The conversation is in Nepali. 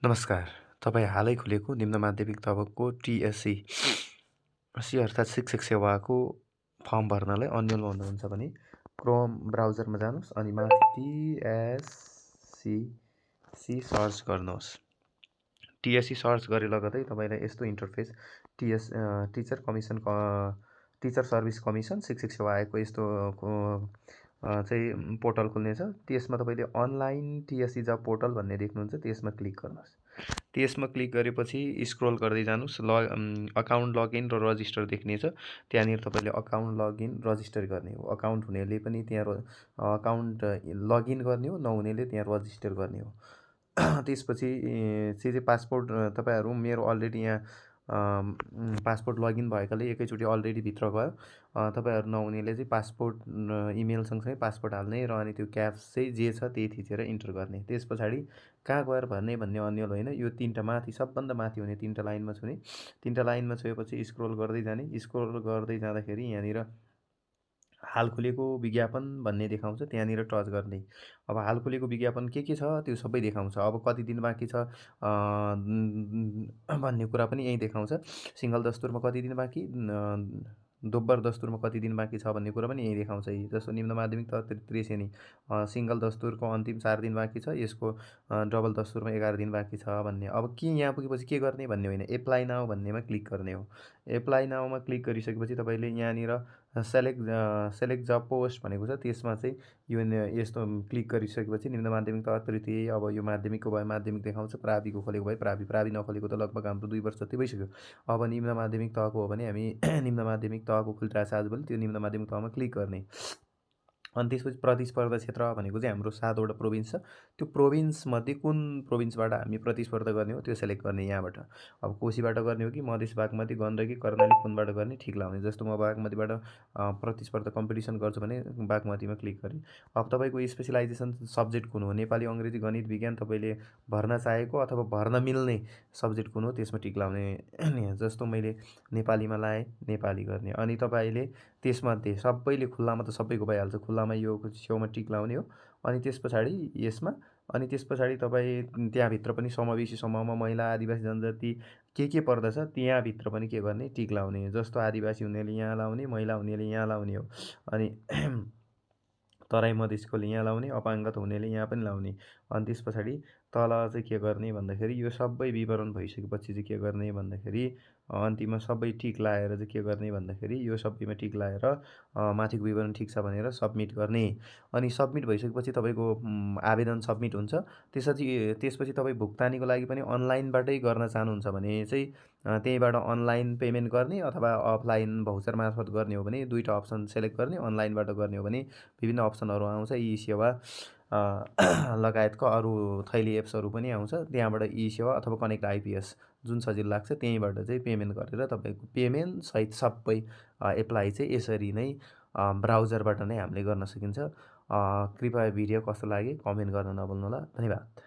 नमस्कार। तपाईँ हालै खुलेको निम्न माध्यमिक तहको टिएससी अर्थात् शिक्षक सेवाको फर्म भर्नलाई अन्योल हुनुहुन्छ भने क्रोम ब्राउजरमा जानुहोस् अनि माथि टिएससी सर्च गर्नुहोस्। टिएससी सर्च गरे लगतै तपाईँलाई यस्तो इन्टरफेस टिचर सर्भिस कमिसन शिक्षक सेवा आयोगको यस्तो चाहिँ पोर्टल खुल्नेछ। त्यसमा तपाईँले अनलाइन टिएससी जब पोर्टल भन्ने देख्नुहुन्छ, त्यसमा क्लिक गर्नुहोस्। त्यसमा क्लिक गरेपछि स्क्रोल गर्दै जानुहोस्। अकाउन्ट लगइन र रजिस्टर देख्नेछ। त्यहाँनिर तपाईँले अकाउन्ट लगइन रजिस्टर गर्ने हो। अकाउन्ट हुनेले पनि त्यहाँ अकाउन्ट लगइन गर्ने हो, नहुनेले त्यहाँ रजिस्टर गर्ने हो। त्यसपछि चाहिँ पासपोर्ट तपाईँहरू मेरो अलरेडी यहाँ पासपोर्ट लगइन भएकाले एकैचोटि अलरेडी भित्र गयो। तपाईँहरू नहुनेले चाहिँ पासपोर्ट इमेल सँगसँगै पासपोर्ट हाल्ने र अनि त्यो क्याप्स चाहिँ जे छ त्यही थिचेर इन्टर गर्ने। त्यस पछाडि कहाँ गएर भर्ने भन्ने अन्यल होइन, यो तिनवटा माथि सबभन्दा माथि हुने तिनवटा लाइनमा छुने। तिनवटा लाइनमा छोएपछि स्क्रोल गर्दै जाने। स्क्रोल गर्दै जाँदाखेरि यहाँनिर हाल खुलेको विज्ञापन भन्ने देखाउँछ, त्यहाँनिर टच गर्ने। अब हाल खुलेको विज्ञापन के छ त्यो सबै देखाउँछ। अब कति दिन बाँकी छ भन्ने कुरा पनि यहीँ देखाउँछ। सिङ्गल दस्तुरमा कति दिन बाँकी, दोब्बर दस्तुरमा कति दिन बाँकी छ भन्ने कुरा पनि यहीँ देखाउँछ। जस्तो निम्न माध्यमिक तह तृतीय श्रेणी सिङ्गल दस्तुरको अन्तिम 4 दिन बाँकी छ, यसको डबल दस्तुरमा 11 दिन बाँकी छ भन्ने। अब के यहाँ पुगेपछि के गर्ने भन्ने होइन, एप्लाई नाउ भन्नेमा क्लिक गर्ने हो। एप्लाई नाउमा क्लिक गरिसकेपछि तपाईँले यहाँनिर सेलेक्ट जब पोस्ट भनेको छ, त्यसमा चाहिँ यो यस्तो क्लिक गरिसकेपछि निम्न माध्यमिक तह तृतीय, अब यो माध्यमिकको भए माध्यमिक देखाउँछ, प्राविको खोलेको भए प्रावि नखोलेको त लगभग हाम्रो 2 वर्ष जति भइसक्यो। अब निम्न माध्यमिक तहको हो भने हामी निम्न माध्यमिक तहको खुल्टिरहेको छ आजभोलि, त्यो निम्न माध्यमिक तहमा क्लिक गर्ने। अनि त्यसपछि प्रतिस्पर्धा क्षेत्र भनेको चाहिँ हाम्रो 7वटा प्रोभिन्स छ। त्यो प्रोभिन्समध्ये कुन प्रोभिन्सबाट हामी प्रतिस्पर्धा गर्ने हो त्यो सेलेक्ट गर्ने यहाँबाट। अब कोशीबाट गर्ने हो कि मधेस, बागमती, गण्डकी, कर्णाली कुनबाट गर्ने ठिक लाउने। जस्तो म बागमतीबाट प्रतिस्पर्धा कम्पिटिसन गर्छु भने बागमतीमा क्लिक गरेँ। अब तपाईँको स्पेसलाइजेसन सब्जेक्ट कुन हो, नेपाली, अङ्ग्रेजी, गणित, विज्ञान तपाईँले भर्न चाहेको अथवा भर्न मिल्ने सब्जेक्ट कुन हो त्यसमा टिक लाउने। जस्तो मैले नेपालीमा लाएँ, नेपाली गर्ने। अनि तपाईँले त्यसमध्ये सबैले खुल्लामा त सबैको भइहाल्छ, खुल्लामा यो छेउमा टिक लाउने हो। अनि त्यस पछाडि यसमा, अनि त्यस पछाडि तपाईँ त्यहाँभित्र पनि समावेशी समूहमा महिला, आदिवासी, जनजाति के पर्दछ त्यहाँभित्र पनि के गर्ने टिक लाउने। जस्तो आदिवासी हुनेले यहाँ लाउने, महिला हुनेले यहाँ लाउने हो। अनि तराई मधेसकोले यहाँ लाउने, अपाङ्गता हुनेले यहाँ पनि लाउने। अनि त्यस पछाडि तल चाहिँ के गर्ने भन्दाखेरि यो सबै विवरण भइसकेपछि चाहिँ के गर्ने भन्दाखेरि अन्तिममा सबै टिक लाएर चाहिँ के गर्ने भन्दाखेरि यो सबैमा टिक लाएर माथिको विवरण ठिक छ भनेर सबमिट गर्ने। अनि सबमिट भइसकेपछि तपाईँको आवेदन सबमिट हुन्छ। त्यसपछि तपाईँ भुक्तानीको लागि पनि अनलाइनबाटै गर्न चाहनुहुन्छ भने चाहिँ त्यहीँबाट अनलाइन पेमेन्ट गर्ने अथवा अफलाइन भाउचर मार्फत गर्ने हो भने दुईवटा अप्सन सेलेक्ट गर्ने। अनलाइनबाट गर्ने हो भने विभिन्न अप्सनहरू आउँछ, ई सेवा लगायतको अरू थैली एप्सहरू पनि आउँछ। त्यहाँबाट ई सेवा अथवा कनेक्ट आइपिएस जुन सजिलो लाग्छ त्यहीँबाट चाहिँ पेमेन्ट गरेर तपाईँको पेमेन्ट सहित सबै एप्लाई चाहिँ यसरी नै ब्राउजरबाट नै हामीले गर्न सकिन्छ। कृपया भिडियो कस्तो लाग्यो कमेन्ट गर्न नभुल्नुहोला। धन्यवाद।